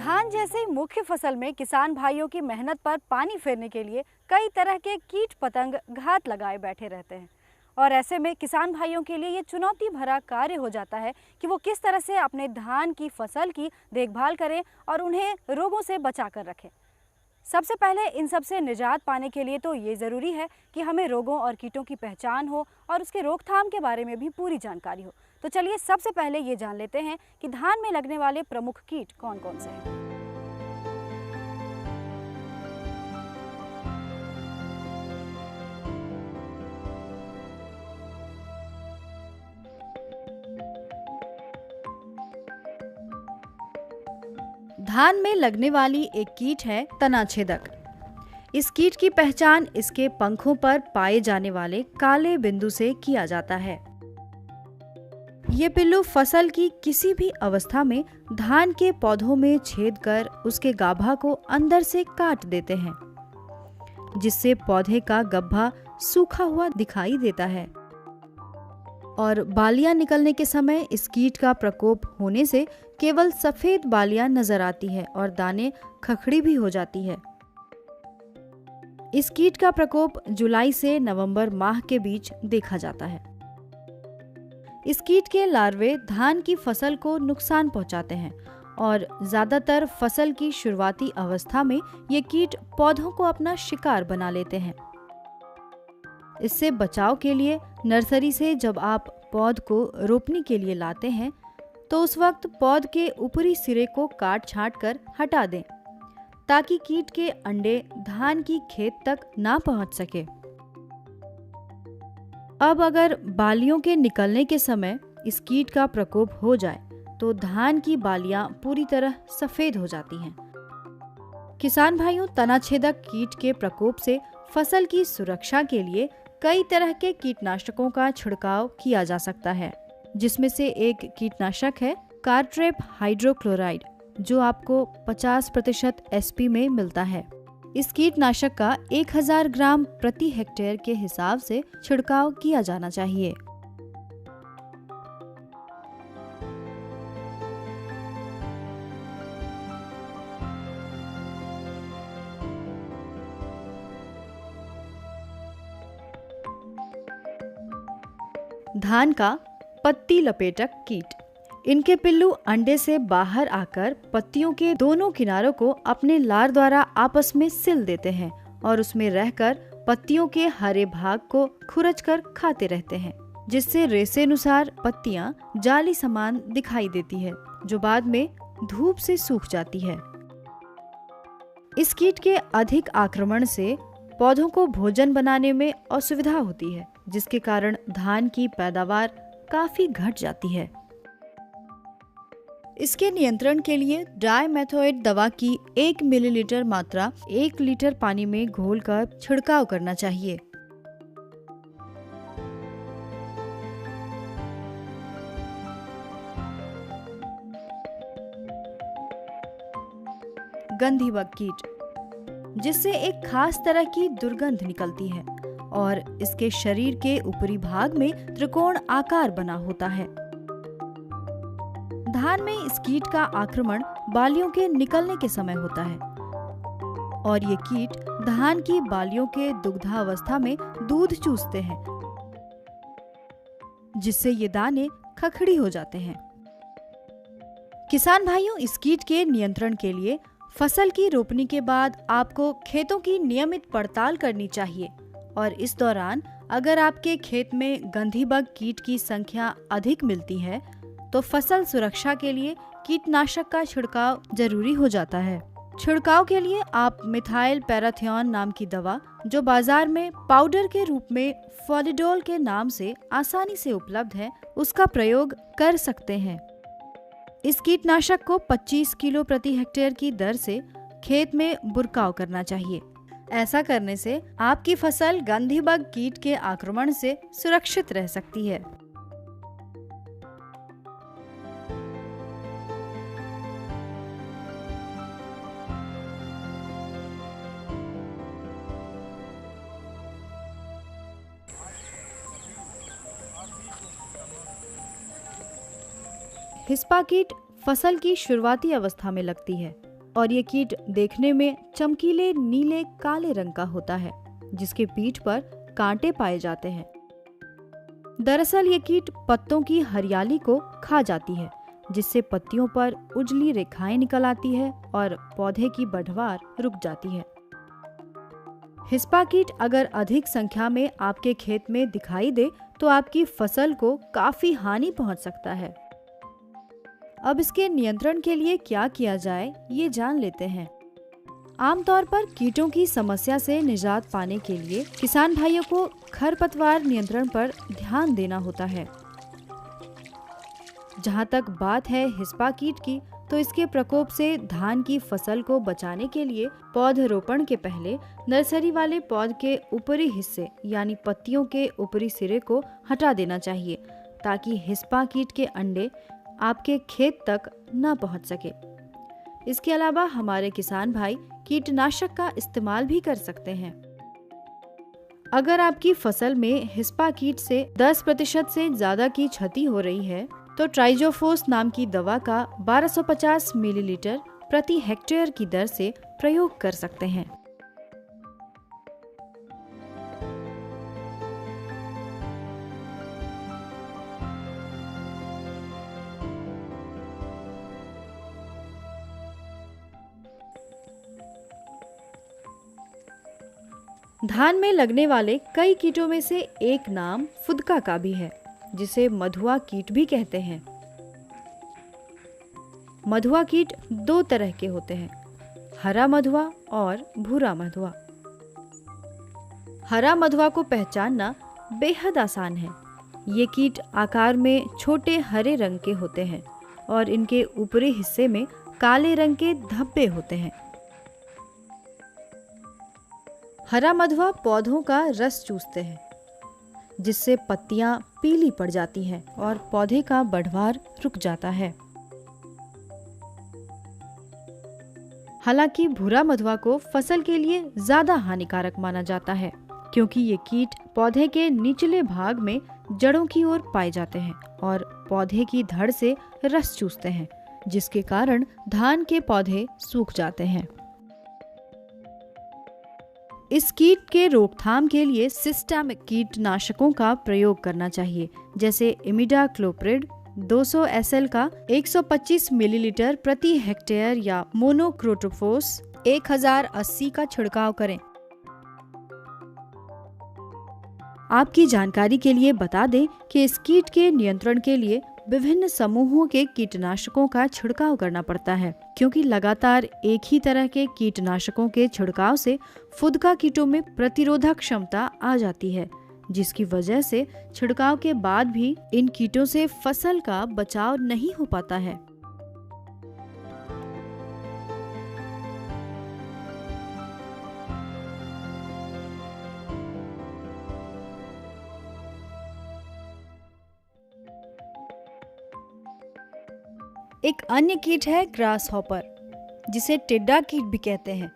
धान जैसे मुख्य फसल में किसान भाइयों की मेहनत पर पानी फेरने के लिए कई तरह के कीट पतंग घात लगाए बैठे रहते हैं। और ऐसे में किसान भाइयों के लिए ये चुनौती भरा कार्य हो जाता है कि वो किस तरह से अपने धान की फसल की देखभाल करें और उन्हें रोगों से बचा कर रखें। सबसे पहले इन सब से निजात पाने के लिए तो ये ज़रूरी है कि हमें रोगों और कीटों की पहचान हो और उसके रोकथाम के बारे में भी पूरी जानकारी हो। तो चलिए सबसे पहले ये जान लेते हैं कि धान में लगने वाले प्रमुख कीट कौन कौन से हैं। धान में लगने वाली एक कीट है तनाछेदक। इस कीट की पहचान इसके पंखों पर पाए जाने वाले काले बिंदु से किया जाता है। ये पिल्लू फसल की किसी भी अवस्था में धान के पौधों में छेद कर उसके गाभा को अंदर से काट देते हैं, जिससे पौधे का गब्भा सूखा हुआ दिखाई देता है। और बालियां निकलने के समय इस कीट का प्रकोप होने से केवल सफेद बालियां नजर आती है और दाने खखड़ी भी हो जाती है। इस कीट का प्रकोप जुलाई से नवंबर माह के बीच देखा जाता है। इस कीट के लार्वे धान की फसल को नुकसान पहुंचाते हैं और ज्यादातर फसल की शुरुआती अवस्था में ये कीट पौधों को अपना शिकार बना लेते हैं। इससे बचाव के लिए नर्सरी से जब आप पौध को रोपने के लिए लाते हैं तो उस वक्त पौध के ऊपरी सिरे को काट छांट कर हटा दें, ताकि कीट के अंडे धान की खेत तक ना पहुंच सके। अब अगर बालियों के निकलने के समय इस कीट का प्रकोप हो जाए तो धान की बालियां पूरी तरह सफेद हो जाती हैं। किसान भाइयों, तनाछेदक कीट के प्रकोप से फसल की सुरक्षा के लिए कई तरह के कीटनाशकों का छिड़काव किया जा सकता है, जिसमें से एक कीटनाशक है कार्ट्रेप हाइड्रोक्लोराइड, जो आपको 50% एसपी में मिलता है। इस कीटनाशक का 1000 ग्राम प्रति हेक्टेयर के हिसाब से छिड़काव किया जाना चाहिए। धान का पत्ती लपेटक कीट। इनके पिल्लू अंडे से बाहर आकर पत्तियों के दोनों किनारों को अपने लार द्वारा आपस में सिल देते हैं और उसमें रहकर पत्तियों के हरे भाग को खुरचकर खाते रहते हैं, जिससे रेशेनुसार पत्तियां जाली समान दिखाई देती है, जो बाद में धूप से सूख जाती है। इस कीट के अधिक आक्रमण से पौधों को भोजन बनाने में असुविधा होती है, जिसके कारण धान की पैदावार काफी घट जाती है। इसके नियंत्रण के लिए डाइमेथोएट दवा की 1 मिलीलीटर मात्रा 1 लीटर पानी में घोलकर छिड़काव करना चाहिए। गंधी बग कीट, जिससे एक खास तरह की दुर्गंध निकलती है और इसके शरीर के ऊपरी भाग में त्रिकोण आकार बना होता है। धान में इस कीट का आक्रमण बालियों के निकलने के समय होता है और ये कीट धान की बालियों के दुग्धावस्था में दूध चूसते हैं, जिससे ये दाने खखड़ी हो जाते हैं। किसान भाइयों, इस कीट के नियंत्रण के लिए फसल की रोपनी के बाद आपको खेतों की नियमित पड़ताल करनी चाहिए और इस दौरान अगर आपके खेत में गंधी बग कीट की संख्या अधिक मिलती है तो फसल सुरक्षा के लिए कीटनाशक का छिड़काव जरूरी हो जाता है। छिड़काव के लिए आप मिथाइल पैराथियोन नाम की दवा, जो बाजार में पाउडर के रूप में फॉलिडोल के नाम से आसानी से उपलब्ध है, उसका प्रयोग कर सकते हैं। इस कीटनाशक को 25 किलो प्रति हेक्टेयर की दर से खेत में बुरकाव करना चाहिए। ऐसा करने से आपकी फसल गंधी बग कीट के आक्रमण से सुरक्षित रह सकती है। हिस्पा कीट फसल की शुरुआती अवस्था में लगती है और ये कीट देखने में चमकीले नीले काले रंग का होता है, जिसके पीठ पर कांटे पाए जाते हैं। दरअसल ये कीट पत्तों की हरियाली को खा जाती है, जिससे पत्तियों पर उजली रेखाएं निकल आती है और पौधे की बढ़वार रुक जाती है। हिस्पा कीट अगर अधिक संख्या में आपके खेत में दिखाई दे तो आपकी फसल को काफी हानि पहुंच सकता है। अब इसके नियंत्रण के लिए क्या किया जाए, ये जान लेते हैं। आमतौर पर कीटों की समस्या से निजात पाने के लिए किसान भाइयों को खरपतवार नियंत्रण पर ध्यान देना होता है। जहां तक बात है हिस्पा कीट की, तो इसके प्रकोप से धान की फसल को बचाने के लिए पौधरोपण के पहले नर्सरी वाले पौध के ऊपरी हिस्से यानी पत्तियों के ऊपरी सिरे को हटा देना चाहिए, ताकि हिस्पा कीट के अंडे आपके खेत तक न पहुंच सके। इसके अलावा हमारे किसान भाई कीटनाशक का इस्तेमाल भी कर सकते हैं। अगर आपकी फसल में हिस्पा कीट से 10% से ज्यादा की क्षति हो रही है तो ट्राइजोफोस नाम की दवा का 1250 मिलीलीटर प्रति हेक्टेयर की दर से प्रयोग कर सकते हैं। धान में लगने वाले कई कीटों में से एक नाम फुदका का भी है, जिसे मधुआ कीट भी कहते हैं। मधुआ कीट 2 तरह के होते हैं, हरा मधुआ और भूरा मधुआ। हरा मधुआ को पहचानना बेहद आसान है। ये कीट आकार में छोटे हरे रंग के होते हैं और इनके ऊपरी हिस्से में काले रंग के धब्बे होते हैं। हरा मधुआ पौधों का रस चूसते हैं, जिससे पत्तियां पीली पड़ जाती हैं और पौधे का बढ़वार रुक जाता है। हालांकि भूरा मधुआ को फसल के लिए ज्यादा हानिकारक माना जाता है, क्योंकि ये कीट पौधे के निचले भाग में जड़ों की ओर पाए जाते हैं और पौधे की धड़ से रस चूसते हैं, जिसके कारण धान के पौधे सूख जाते हैं। इस कीट के रोकथाम के लिए सिस्टेमिक कीटनाशकों का प्रयोग करना चाहिए, जैसे इमिडाक्लोप्रिड 200 SL का 125 मिलीलीटर प्रति हेक्टेयर या मोनोक्रोटोफॉस 1080 का छिड़काव करें। आपकी जानकारी के लिए बता दें कि इस कीट के नियंत्रण के लिए विभिन्न समूहों के कीटनाशकों का छिड़काव करना पड़ता है, क्योंकि लगातार एक ही तरह के कीटनाशकों के छिड़काव से फुदका कीटों में प्रतिरोधक क्षमता आ जाती है, जिसकी वजह से छिड़काव के बाद भी इन कीटों से फसल का बचाव नहीं हो पाता है। एक अन्य कीट है ग्रास हॉपर, जिसे टिड्डा कीट भी कहते हैं।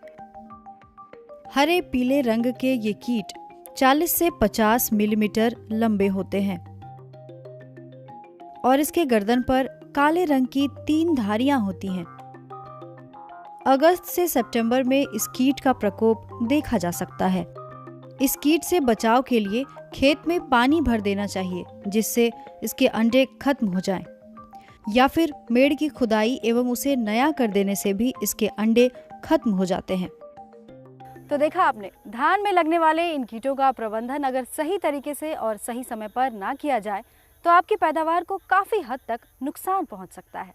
हरे पीले रंग के ये कीट 40 से 50 मिलीमीटर लंबे होते हैं और इसके गर्दन पर काले रंग की 3 धारियां होती हैं। अगस्त से सितंबर में इस कीट का प्रकोप देखा जा सकता है। इस कीट से बचाव के लिए खेत में पानी भर देना चाहिए, जिससे इसके अंडे खत्म हो जाएं, या फिर मेड़ की खुदाई एवं उसे नया कर देने से भी इसके अंडे खत्म हो जाते हैं। तो देखा आपने, धान में लगने वाले इन कीटों का प्रबंधन अगर सही तरीके से और सही समय पर ना किया जाए तो आपकी पैदावार को काफ़ी हद तक नुकसान पहुंच सकता है।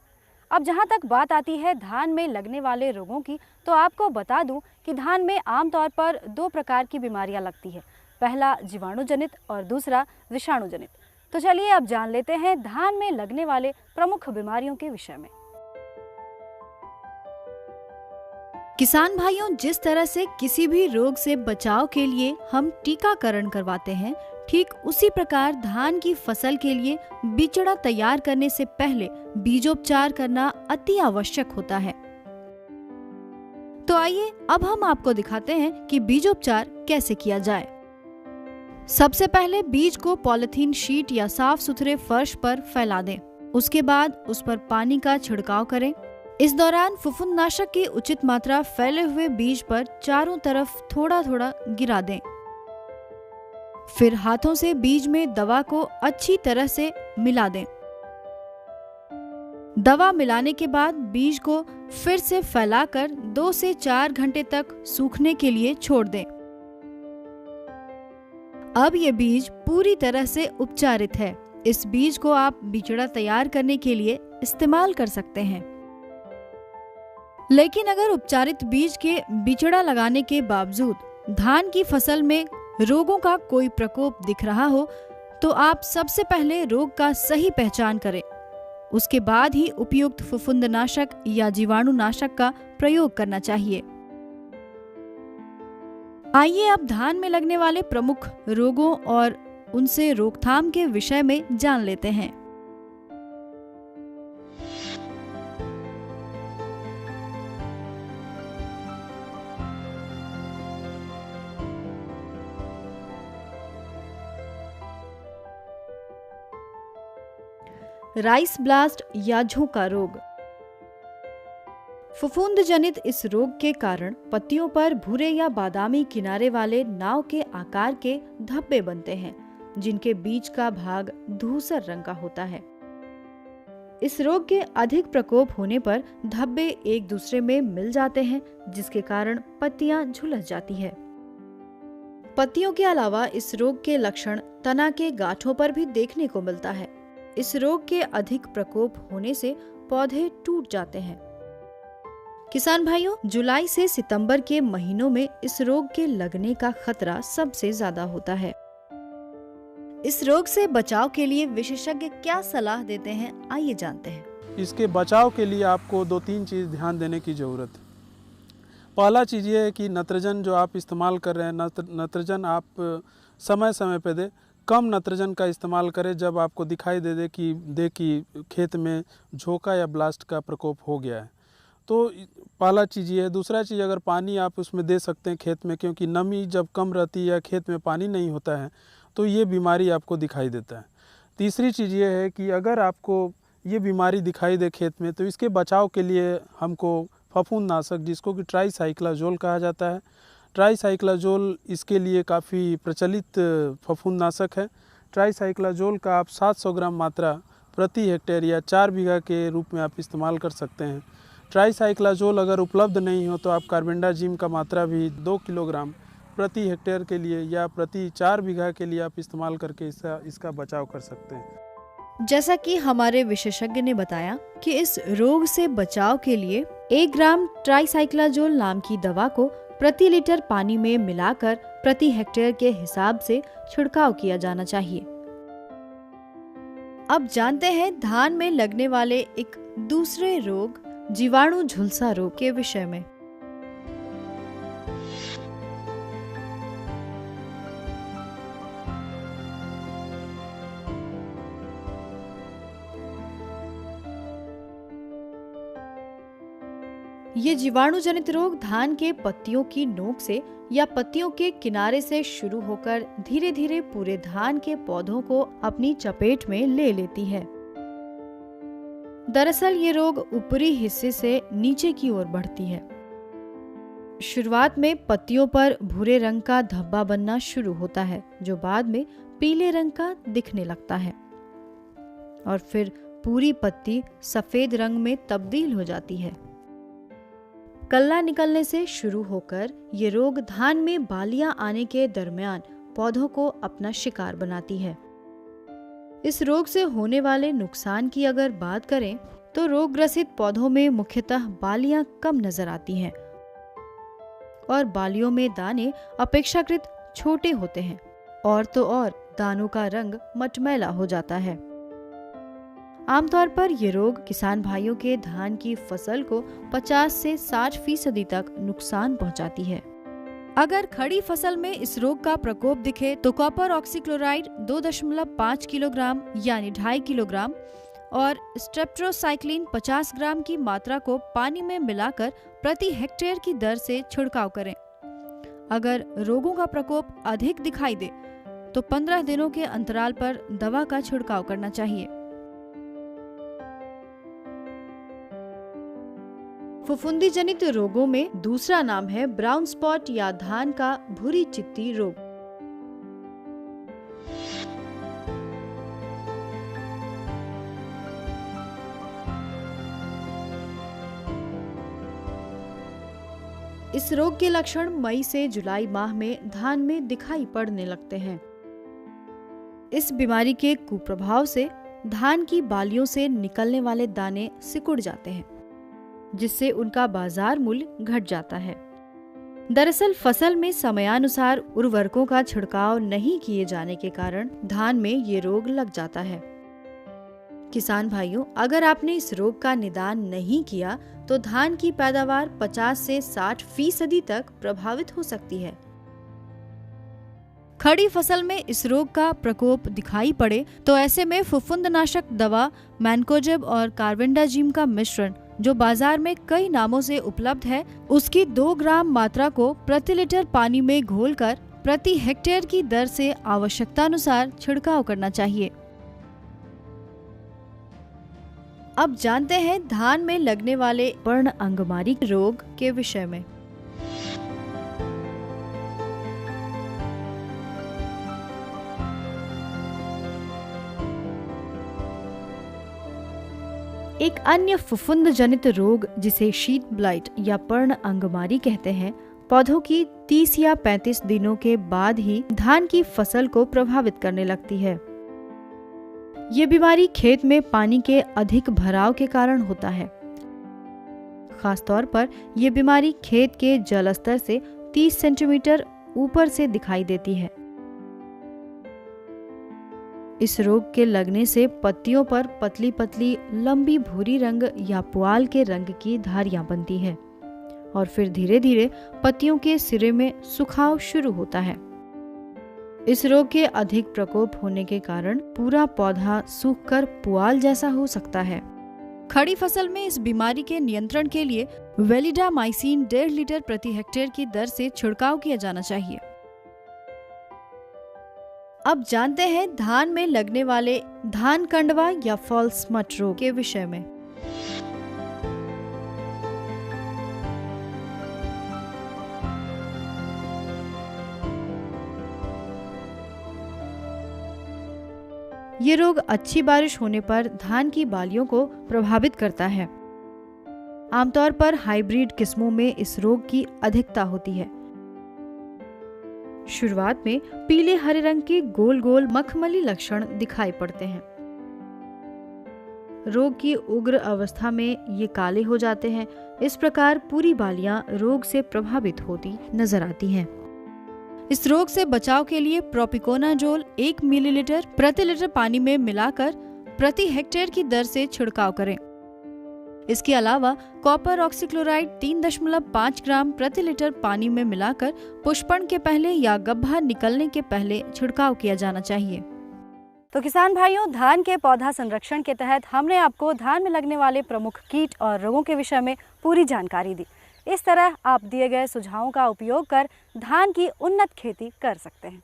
अब जहां तक बात आती है धान में लगने वाले रोगों की, तो आपको बता दूं कि धान में आमतौर पर 2 प्रकार की बीमारियां लगती है। पहला जीवाणु जनित और दूसरा विषाणु जनित। तो चलिए अब जान लेते हैं धान में लगने वाले प्रमुख बीमारियों के विषय में। किसान भाइयों, जिस तरह से किसी भी रोग से बचाव के लिए हम टीकाकरण करवाते हैं, ठीक उसी प्रकार धान की फसल के लिए बिचड़ा तैयार करने से पहले बीजोपचार करना अति आवश्यक होता है। तो आइए अब हम आपको दिखाते हैं कि बीजोपचार कैसे किया जाए। सबसे पहले बीज को पॉलिथीन शीट या साफ सुथरे फर्श पर फैला दें। उसके बाद उस पर पानी का छिड़काव करें। इस दौरान फफूंदनाशक की उचित मात्रा फैले हुए बीज पर चारों तरफ थोड़ा थोड़ा गिरा दें। फिर हाथों से बीज में दवा को अच्छी तरह से मिला दें। दवा मिलाने के बाद बीज को फिर से फैलाकर 2 से 4 घंटे तक सूखने के लिए छोड़ दें। अब ये बीज पूरी तरह से उपचारित है। इस बीज को आप बिचड़ा तैयार करने के लिए इस्तेमाल कर सकते हैं। लेकिन अगर उपचारित बीज के बिचड़ा लगाने के बावजूद धान की फसल में रोगों का कोई प्रकोप दिख रहा हो, तो आप सबसे पहले रोग का सही पहचान करें। उसके बाद ही उपयुक्त फफूंदनाशक या जीवाणुनाशक का प्रयोग करना चाहिए। आइए अब धान में लगने वाले प्रमुख रोगों और उनसे रोकथाम के विषय में जान लेते हैं। राइस ब्लास्ट या झोंका रोग। फफूंद जनित इस रोग के कारण पत्तियों पर भूरे या बादामी किनारे वाले नाव के आकार के धब्बे बनते हैं, जिनके बीच का भाग धूसर रंग का होता है। इस रोग के अधिक प्रकोप होने पर धब्बे एक दूसरे में मिल जाते हैं, जिसके कारण पत्तियां झुलस जाती है। पत्तियों के अलावा इस रोग के लक्षण तना के गांठों पर भी देखने को मिलता है। इस रोग के अधिक प्रकोप होने से पौधे टूट जाते हैं। किसान भाइयों, जुलाई से सितंबर के महीनों में इस रोग के लगने का खतरा सबसे ज्यादा होता है। इस रोग से बचाव के लिए विशेषज्ञ क्या सलाह देते हैं, आइए जानते हैं। इसके बचाव के लिए आपको 2-3 चीज़ ध्यान देने की ज़रूरत है। पहला चीज़ ये है कि नत्रजन जो आप इस्तेमाल कर रहे हैं, नत्रजन आप समय समय पे दें। कम नत्रजन का इस्तेमाल करें जब आपको दिखाई दे कि खेत में झोंका या ब्लास्ट का प्रकोप हो गया है। तो पहला चीज़ ये है। दूसरा चीज़, अगर पानी आप उसमें दे सकते हैं खेत में, क्योंकि नमी जब कम रहती है या खेत में पानी नहीं होता है तो ये बीमारी आपको दिखाई देता है। तीसरी चीज़ ये है कि अगर आपको ये बीमारी दिखाई दे खेत में, तो इसके बचाव के लिए हमको फफूंदनाशक, जिसको कि ट्राइसाइक्लाजोल कहा जाता है, ट्राइसाइक्लाजोल इसके लिए काफ़ी प्रचलित फफूंदनाशक है। ट्राइसाइक्लाजोल का आप 700 ग्राम मात्रा प्रति हेक्टेयर या 4 बीघा के रूप में आप इस्तेमाल कर सकते हैं। ट्राइसाइक्लाजोल अगर उपलब्ध नहीं हो तो आप कार्बेंडाजिम का मात्रा भी 2 किलोग्राम प्रति हेक्टेयर के लिए या प्रति 4 बीघा के लिए आप इस्तेमाल करके इसका बचाव कर सकते हैं। जैसा कि हमारे विशेषज्ञ ने बताया कि इस रोग से बचाव के लिए 1 ग्राम ट्राइसाइक्लाजोल नाम की दवा को प्रति लीटर पानी में मिलाकर प्रति हेक्टेयर के हिसाब से छिड़काव किया जाना चाहिए। अब जानते हैं धान में लगने वाले एक दूसरे रोग, जीवाणु झुलसा रोग के विषय में। ये जीवाणु जनित रोग धान के पत्तियों की नोक से या पत्तियों के किनारे से शुरू होकर धीरे धीरे पूरे धान के पौधों को अपनी चपेट में ले लेती है। दरअसल ये रोग ऊपरी हिस्से से नीचे की ओर बढ़ती है। शुरुआत में पत्तियों पर भूरे रंग का धब्बा बनना शुरू होता है, जो बाद में पीले रंग का दिखने लगता है और फिर पूरी पत्ती सफेद रंग में तब्दील हो जाती है। कल्ला निकलने से शुरू होकर ये रोग धान में बालियां आने के दरमियान पौधों को अपना शिकार बनाती है। इस रोग से होने वाले नुकसान की अगर बात करें तो रोग ग्रसित पौधों में मुख्यतः बालियां कम नजर आती हैं और बालियों में दाने अपेक्षाकृत छोटे होते हैं और तो और दानों का रंग मटमैला हो जाता है। आमतौर पर ये रोग किसान भाइयों के धान की फसल को 50 से 60% तक नुकसान पहुंचाती है। अगर खड़ी फसल में इस रोग का प्रकोप दिखे तो कॉपर ऑक्सीक्लोराइड 2.5 किलोग्राम यानी 2.5 किलोग्राम और स्ट्रेप्टोसाइक्लिन 50 ग्राम की मात्रा को पानी में मिलाकर प्रति हेक्टेयर की दर से छिड़काव करें। अगर रोगों का प्रकोप अधिक दिखाई दे तो 15 दिनों के अंतराल पर दवा का छिड़काव करना चाहिए। फफूंदी जनित रोगों में दूसरा नाम है ब्राउन स्पॉट या धान का भूरी चित्ती रोग। इस रोग के लक्षण मई से जुलाई माह में धान में दिखाई पड़ने लगते हैं। इस बीमारी के कुप्रभाव से धान की बालियों से निकलने वाले दाने सिकुड़ जाते हैं, जिससे उनका बाजार मूल्य घट जाता है। दरअसल फसल में समयानुसार उर्वरकों का छिड़काव नहीं किए जाने के कारण धान में ये रोग लग जाता है। किसान भाइयों, अगर आपने इस रोग का निदान नहीं किया तो धान की पैदावार 50 से 60% तक प्रभावित हो सकती है। खड़ी फसल में इस रोग का प्रकोप दिखाई पड़े तो ऐसे में फफूंदनाशक दवा मैनकोजेब और कार्बेंडाजिम का मिश्रण, जो बाजार में कई नामों से उपलब्ध है, उसकी 2 ग्राम मात्रा को प्रति लीटर पानी में घोलकर प्रति हेक्टेयर की दर से आवश्यकतानुसार छिड़काव करना चाहिए। अब जानते हैं धान में लगने वाले पर्ण अंगमारी रोग के विषय में। एक अन्य फफूंद जनित रोग जिसे शीट ब्लाइट या पर्ण अंगमारी कहते हैं, पौधों की 30 या 35 दिनों के बाद ही धान की फसल को प्रभावित करने लगती है। ये बीमारी खेत में पानी के अधिक भराव के कारण होता है। खासतौर पर यह बीमारी खेत के जल स्तर से 30 सेंटीमीटर ऊपर से दिखाई देती है। इस रोग के लगने से पत्तियों पर पतली पतली लंबी भूरी रंग या पुआल के रंग की धारियां बनती है और फिर धीरे धीरे पत्तियों के सिरे में सुखाव शुरू होता है। इस रोग के अधिक प्रकोप होने के कारण पूरा पौधा सूखकर पुआल जैसा हो सकता है। खड़ी फसल में इस बीमारी के नियंत्रण के लिए वेलिडामाइसिन 1.5 लीटर प्रति हेक्टेयर की दर से छिड़काव किया जाना चाहिए। अब जानते हैं धान में लगने वाले धान कंडवा या फॉल स्मट रोग के विषय में। ये रोग अच्छी बारिश होने पर धान की बालियों को प्रभावित करता है। आमतौर पर हाइब्रिड किस्मों में इस रोग की अधिकता होती है। शुरुआत में पीले हरे रंग के गोल गोल मखमली लक्षण दिखाई पड़ते हैं। रोग की उग्र अवस्था में ये काले हो जाते हैं। इस प्रकार पूरी बालियां रोग से प्रभावित होती नजर आती हैं। इस रोग से बचाव के लिए प्रोपिकोनाजोल 1 मिलीलीटर प्रति लीटर पानी में मिलाकर प्रति हेक्टेयर की दर से छिड़काव करें। इसके अलावा कॉपर ऑक्सीक्लोराइड 3.5 ग्राम प्रति लीटर पानी में मिलाकर पुष्पण के पहले या गब्भा निकलने के पहले छिड़काव किया जाना चाहिए। तो किसान भाइयों, धान के पौधा संरक्षण के तहत हमने आपको धान में लगने वाले प्रमुख कीट और रोगों के विषय में पूरी जानकारी दी। इस तरह आप दिए गए सुझावों का उपयोग कर धान की उन्नत खेती कर सकते हैं।